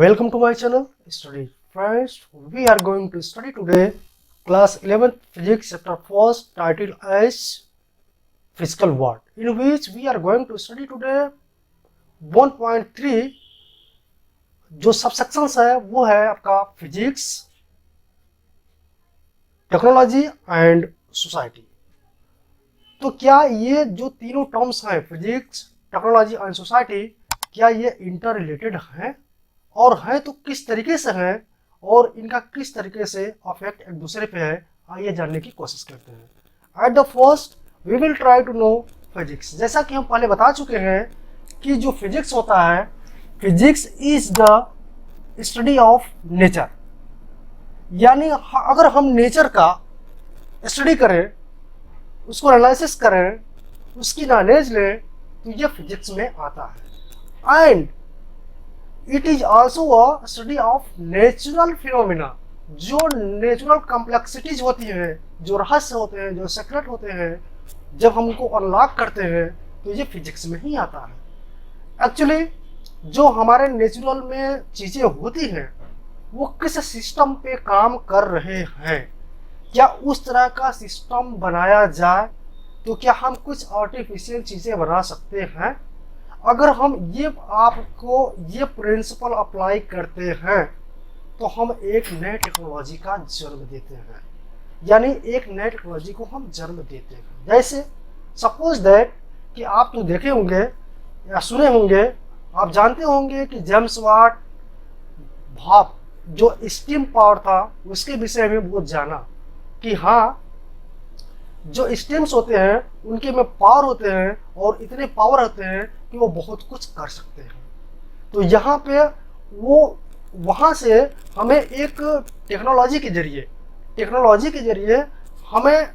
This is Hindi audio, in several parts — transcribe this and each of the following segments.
Welcome to my channel Study Friends. We are going to study today class 11th physics chapter 1st titled as physical world, in which we are going to study today 1.3 जो सबसेक्शंस है वो है आपका फिजिक्स, टेक्नोलॉजी एंड सोसाइटी। तो क्या ये जो तीनों टर्म्स हैं फिजिक्स, टेक्नोलॉजी एंड सोसाइटी, क्या ये इंटर रिलेटेड हैं और है तो किस तरीके से हैं और इनका किस तरीके से अफेक्ट एक दूसरे पे है, आइए जानने की कोशिश करते हैं। At the first we will try to know physics. जैसा कि हम पहले बता चुके हैं कि जो फिजिक्स होता है, physics is the study of nature. यानी अगर हम नेचर का स्टडी करें, उसको एनालिसिस करें, उसकी नॉलेज लें, तो ये फिजिक्स में आता है। And it is also a study of natural phenomena. जो नेचुरल कॉम्प्लेक्सिटीज होती हैं, जो रहस्य होते हैं, जो सीक्रेट होते हैं, जब हम उनको अनलॉक करते हैं तो ये फिजिक्स में ही आता है। एक्चुअली जो हमारे नेचुरल में चीज़ें होती हैं वो किस सिस्टम पे काम कर रहे हैं, क्या उस तरह का सिस्टम बनाया जाए तो क्या हम कुछ आर्टिफिशियल चीज़ें बना सकते हैं। अगर हम ये आपको ये प्रिंसिपल अप्लाई करते हैं तो हम एक नए टेक्नोलॉजी का जन्म देते हैं, यानी एक नए टेक्नोलॉजी को हम जन्म देते हैं। जैसे सपोज दैट कि आप तो देखे होंगे या सुने होंगे, आप जानते होंगे कि जेम्स वाट भाप जो स्टीम पावर था उसके विषय में बहुत जाना कि हाँ, जो स्टीम्स होते हैं उनके में पावर होते हैं और इतने पावर होते हैं कि वो बहुत कुछ कर सकते हैं। तो यहाँ पे वो वहाँ से हमें एक टेक्नोलॉजी के जरिए हमें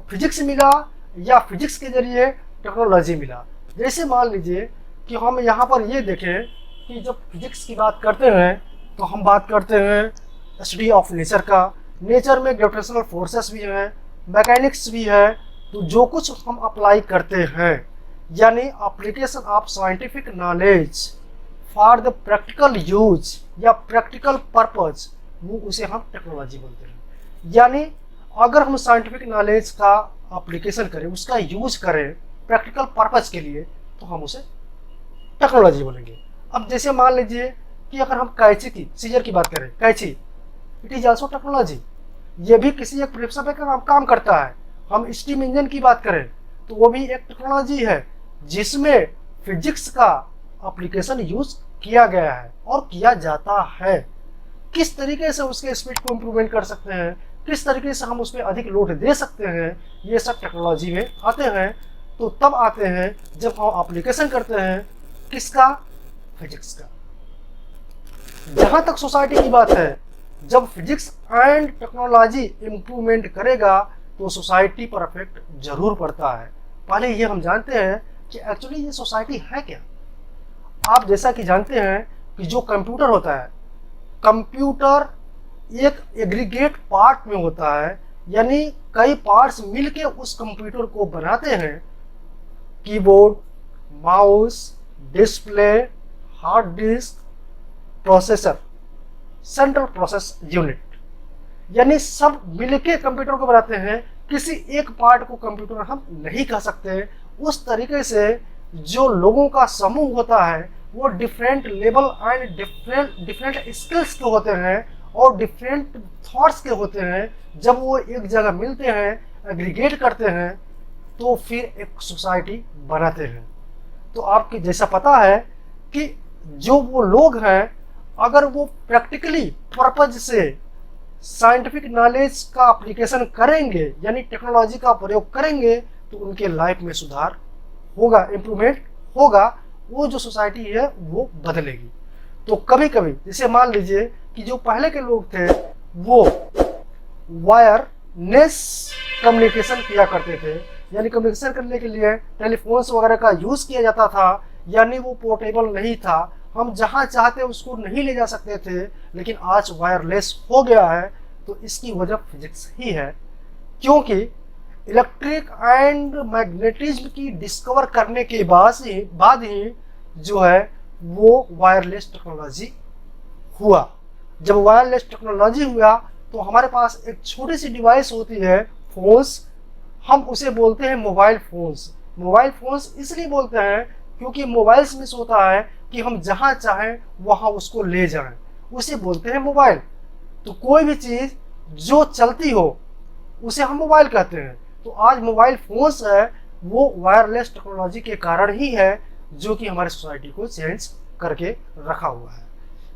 फिजिक्स मिला या फिजिक्स के जरिए टेक्नोलॉजी मिला। जैसे मान लीजिए कि हम यहाँ पर ये देखें कि जब फिजिक्स की बात करते हैं तो हम बात करते हैं स्टडी ऑफ नेचर का। नेचर में ग्रेविटेशनल फोर्सेस भी हैं, मैकेनिक्स भी है। तो जो कुछ हम अप्लाई करते हैं, यानी application of scientific knowledge for the practical use या प्रैक्टिकल पर्पज, वो उसे हम टेक्नोलॉजी बोलते हैं। यानी अगर हम साइंटिफिक नॉलेज का एप्लीकेशन करें, उसका यूज करें प्रैक्टिकल पर्पज के लिए, तो हम उसे टेक्नोलॉजी बोलेंगे। अब जैसे मान लीजिए कि अगर हम कैंची की, सीजर की बात करें, कैंची, इट इज ऑल्सो टेक्नोलॉजी। ये भी किसी एक प्रिंसिपल पे काम करता है। हम स्टीम इंजन की बात करें तो वो भी एक टेक्नोलॉजी है जिसमें फिजिक्स का एप्लीकेशन यूज किया गया है और किया जाता है। किस तरीके से उसके स्पीड को इम्प्रूवमेंट कर सकते हैं, किस तरीके से हम उस पर अधिक लोड दे सकते हैं, ये सब टेक्नोलॉजी में आते हैं। तो तब आते हैं जब हम एप्लीकेशन करते हैं किसका, फिजिक्स का। जहां तक सोसाइटी की बात है, जब फिजिक्स एंड टेक्नोलॉजी इम्प्रूवमेंट करेगा तो सोसाइटी पर इफेक्ट जरूर पड़ता है। पहले ये हम जानते हैं कि एक्चुअली ये सोसाइटी है क्या। आप जैसा कि जानते हैं कि जो कंप्यूटर होता है, कंप्यूटर एक एग्रीगेट पार्ट में होता है, यानी कई पार्ट्स मिलके उस कंप्यूटर को बनाते हैं। Keyboard, mouse, display, hard disk, processor, central process unit, यानी सब मिलके कंप्यूटर को बनाते हैं। किसी एक पार्ट को कंप्यूटर हम नहीं कह सकते। उस तरीके से जो लोगों का समूह होता है वो different level and different skills के होते हैं और डिफरेंट थॉट्स के होते हैं। जब वो एक जगह मिलते हैं, एग्रीगेट करते हैं, तो फिर एक सोसाइटी बनाते हैं। तो आपके जैसा पता है कि जो वो लोग हैं, अगर वो प्रैक्टिकली पर्पज से साइंटिफिक नॉलेज का एप्लीकेशन करेंगे, यानी टेक्नोलॉजी का प्रयोग करेंगे, तो उनके लाइफ में सुधार होगा, इम्प्रूवमेंट होगा, वो जो सोसाइटी है वो बदलेगी। तो कभी कभी जैसे मान लीजिए कि जो पहले के लोग थे वो वायरलेस कम्युनिकेशन किया करते थे, यानी कम्युनिकेशन करने के लिए टेलीफोन्स वगैरह का यूज किया जाता था, यानी वो पोर्टेबल नहीं था, हम जहां चाहते उसको नहीं ले जा सकते थे। लेकिन आज वायरलेस हो गया है, तो इसकी वजह फिजिक्स ही है, क्योंकि इलेक्ट्रिक एंड मैग्नेटिज्म की डिस्कवर करने के बाद ही जो है वो वायरलेस टेक्नोलॉजी हुआ, जब वायरलेस टेक्नोलॉजी हुआ, तो हमारे पास एक छोटी सी डिवाइस होती है फोन्स, हम उसे बोलते हैं मोबाइल फोन्स। मोबाइल फोन्स इसलिए बोलते हैं क्योंकि मोबाइल्स में होता है कि हम जहाँ चाहें वहाँ उसको ले जाएं, उसे बोलते हैं मोबाइल। तो कोई भी चीज़ जो चलती हो उसे हम मोबाइल कहते हैं। तो आज मोबाइल फोन्स है वो वायरलेस टेक्नोलॉजी के कारण ही है जो कि हमारे सोसाइटी को चेंज करके रखा हुआ है।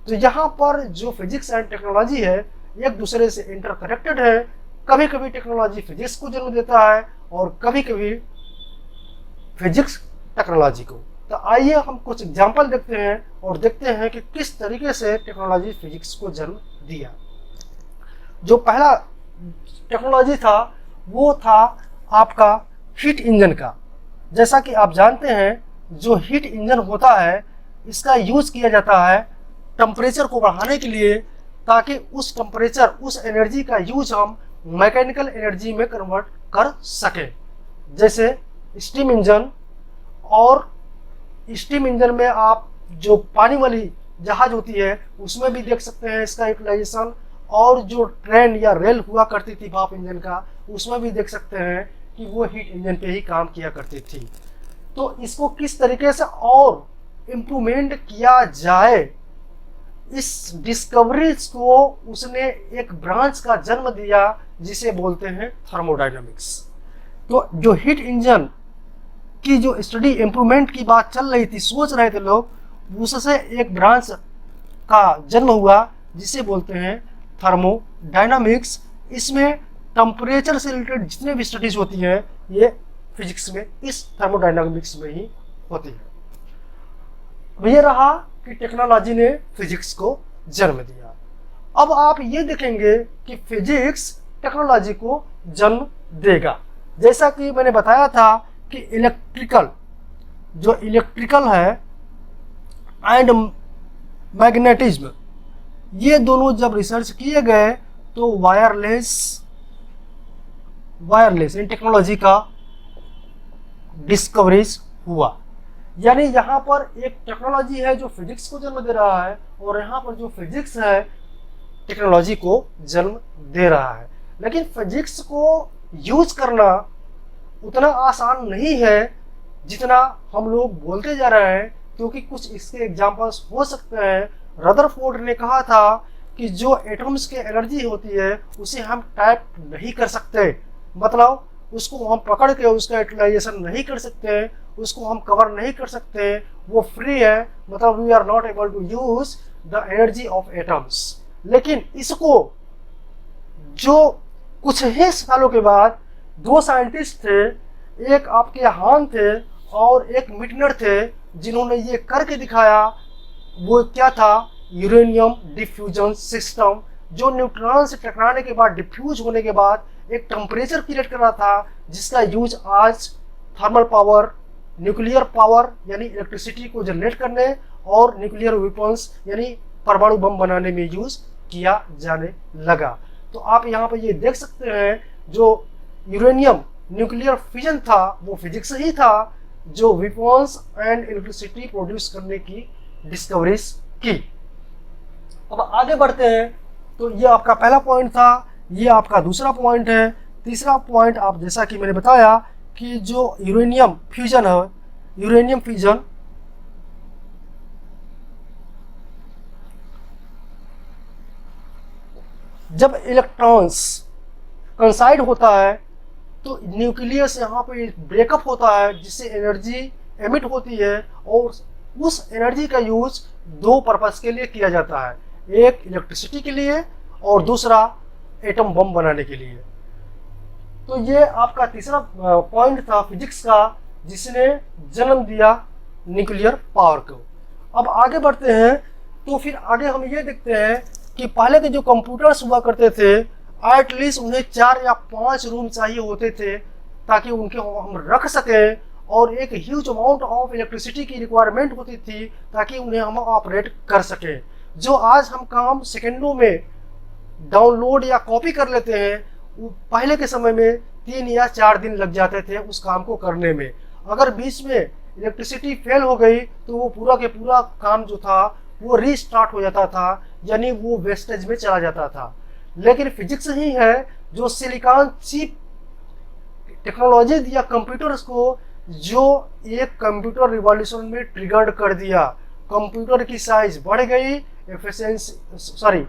तो यहाँ पर जो फिजिक्स एंड टेक्नोलॉजी है एक दूसरे से इंटरकनेक्टेड है। कभी कभी टेक्नोलॉजी फिजिक्स को जन्म देता है और कभी कभी फिजिक्स टेक्नोलॉजी को। तो आइए हम कुछ एग्जाम्पल देखते हैं और देखते हैं कि किस तरीके से टेक्नोलॉजी फिजिक्स को जन्म दिया। जो पहला टेक्नोलॉजी था वो था आपका हीट इंजन का। जैसा कि आप जानते हैं जो हीट इंजन होता है इसका यूज किया जाता है टेम्परेचर को बढ़ाने के लिए, ताकि उस टेम्परेचर उस एनर्जी का यूज हम मैकेनिकल एनर्जी में कन्वर्ट कर सकें। जैसे स्टीम इंजन, और स्टीम इंजन में आप जो पानी वाली जहाज होती है उसमें भी देख सकते हैं इसका यूटिलाइजेशन, और जो ट्रेन या रेल हुआ करती थी भाप इंजन का उसमें भी देख सकते हैं कि वो हीट इंजन पे ही काम किया करती थी। तो इसको किस तरीके से और इम्प्रूवमेंट किया जाए, इस डिस्कवरीज को उसने एक ब्रांच का जन्म दिया जिसे बोलते हैं थर्मोडायनामिक्स। तो जो हीट इंजन की जो स्टडी इम्प्रूवमेंट की बात चल रही थी, सोच रहे थे लोग, उससे एक ब्रांच का जन्म हुआ जिसे बोलते हैं थर्मोडायनामिक्स। इसमें टेम्परेचर से रिलेटेड जितने भी स्टडीज होती हैं ये फिजिक्स में इस थर्मोडायनामिक्स में ही होती है। ये रहा कि टेक्नोलॉजी ने फिजिक्स को जन्म दिया। अब आप ये देखेंगे कि फिजिक्स टेक्नोलॉजी को जन्म देगा। जैसा कि मैंने बताया था कि इलेक्ट्रिकल है एंड मैग्नेटिज्म, ये दोनों जब रिसर्च किए गए तो वायरलेस इन टेक्नोलॉजी का डिस्कवरीज हुआ। यानी यहाँ पर एक टेक्नोलॉजी है जो फिजिक्स को जन्म दे रहा है और यहाँ पर जो फिजिक्स है टेक्नोलॉजी को जन्म दे रहा है। लेकिन फिजिक्स को यूज करना उतना आसान नहीं है जितना हम लोग बोलते जा रहे हैं, क्योंकि कुछ इसके एग्जांपल्स हो सकते हैं। रदरफोर्ड ने कहा था कि जो एटम्स के एनर्जी होती है उसे हम टाइप नहीं कर सकते, मतलब उसको हम पकड़ के उसका यूटिलाइजेशन नहीं कर सकते, उसको हम कवर नहीं कर सकते, वो फ्री है, मतलब we are not able to use the energy of atoms. लेकिन इसको जो कुछ ही सालों के बाद दो साइंटिस्ट थे, एक आपके हान थे और एक मिटनर थे, जिन्होंने ये करके दिखाया। वो क्या था? यूरेनियम डिफ्यूजन सिस्टम, जो न्यूट्रॉन से टकराने के बाद डिफ्यूज होने के बाद एक टेम्परेचर क्रिएट कर रहा था, जिसका यूज आज थर्मल पावर, न्यूक्लियर पावर यानी इलेक्ट्रिसिटी को जनरेट करने और न्यूक्लियर वेपन्स यानी परमाणु बम बनाने में यूज किया जाने लगा। तो आप यहाँ पर ये देख सकते हैं जो यूरेनियम न्यूक्लियर फिजन था वो फिजिक्स ही था जो वेपन्स एंड इलेक्ट्रिसिटी प्रोड्यूस करने की डिस्कवरीज की। अब आगे बढ़ते हैं। तो ये आपका पहला पॉइंट था, ये आपका दूसरा पॉइंट है। तीसरा पॉइंट आप जैसा कि मैंने बताया कि जो यूरेनियम फ्यूजन है, यूरेनियम फ्यूजन जब इलेक्ट्रॉन्स कंसाइड होता है तो न्यूक्लियस यहाँ पे ब्रेकअप होता है, जिससे एनर्जी एमिट होती है और उस एनर्जी का यूज दो पर्पस के लिए किया जाता है, एक इलेक्ट्रिसिटी के लिए और दूसरा एटम बम बनाने के लिए। तो ये आपका तीसरा पॉइंट था फिजिक्स का, जिसने जन्म दिया न्यूक्लियर पावर को। अब आगे बढ़ते हैं। तो फिर आगे हम ये देखते हैं कि पहले के जो कंप्यूटर्स हुआ करते थे, एटलीस्ट उन्हें 4 या 5 रूम चाहिए होते थे ताकि उनके हम रख सकें, और एक ह्यूज अमाउंट ऑफ इलेक्ट्रिसिटी की रिक्वायरमेंट होती थी ताकि उन्हें हम ऑपरेट कर सकें। जो आज हम काम सेकेंडों में डाउनलोड या कॉपी कर लेते हैं, पहले के समय में 3 या 4 दिन लग जाते थे उस काम को करने में। अगर बीच में इलेक्ट्रिसिटी फेल हो गई तो वो पूरा के पूरा काम जो था वो रीस्टार्ट हो जाता था, यानी वो वेस्टेज में चला जाता था। लेकिन फिजिक्स ही है जो सिलिकॉन चिप टेक्नोलॉजी दिया कंप्यूटर्स को, जो एक कंप्यूटर रिवॉल्यूशन में ट्रिगर्ड कर दिया। कंप्यूटर की साइज बढ़ गई, एफिशिएंसी सॉरी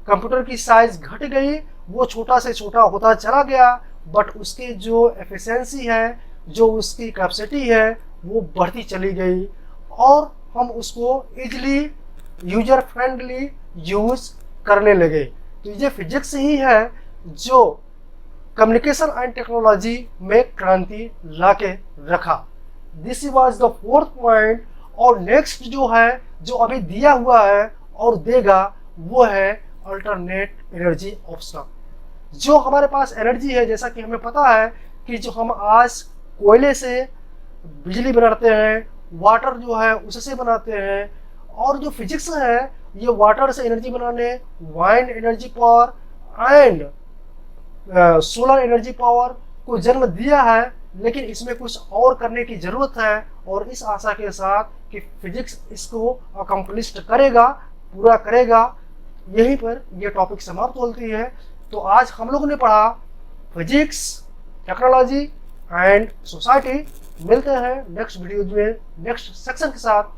कंप्यूटर की साइज घट गई, वो छोटा से छोटा होता चला गया, बट उसकी जो एफिशिएंसी है, जो उसकी कैपेसिटी है, वो बढ़ती चली गई और हम उसको इजीली यूजर फ्रेंडली यूज करने लगे। तो ये फिजिक्स ही है जो कम्युनिकेशन एंड टेक्नोलॉजी में क्रांति लाके रखा। This was the fourth point. और नेक्स्ट जो है, जो अभी दिया हुआ है और देगा, वो है अल्टरनेट एनर्जी ऑप्शन। जो हमारे पास एनर्जी है, जैसा कि हमें पता है कि जो हम आज कोयले से बिजली बनाते हैं, वाटर जो है उससे बनाते हैं, और जो फिजिक्स है ये वाटर से एनर्जी बनाने, wind energy power and solar energy power को जन्म दिया है। लेकिन इसमें कुछ और करने की जरूरत है, और इस आशा के साथ कि फिजिक्स इसको अकम्प्लिश करेगा, पूरा करेगा, यहीं पर यह टॉपिक समाप्त होती है। तो आज हम लोगों ने पढ़ा फिजिक्स, टेक्नोलॉजी एंड सोसाइटी। मिलते हैं नेक्स्ट वीडियो में नेक्स्ट सेक्शन के साथ।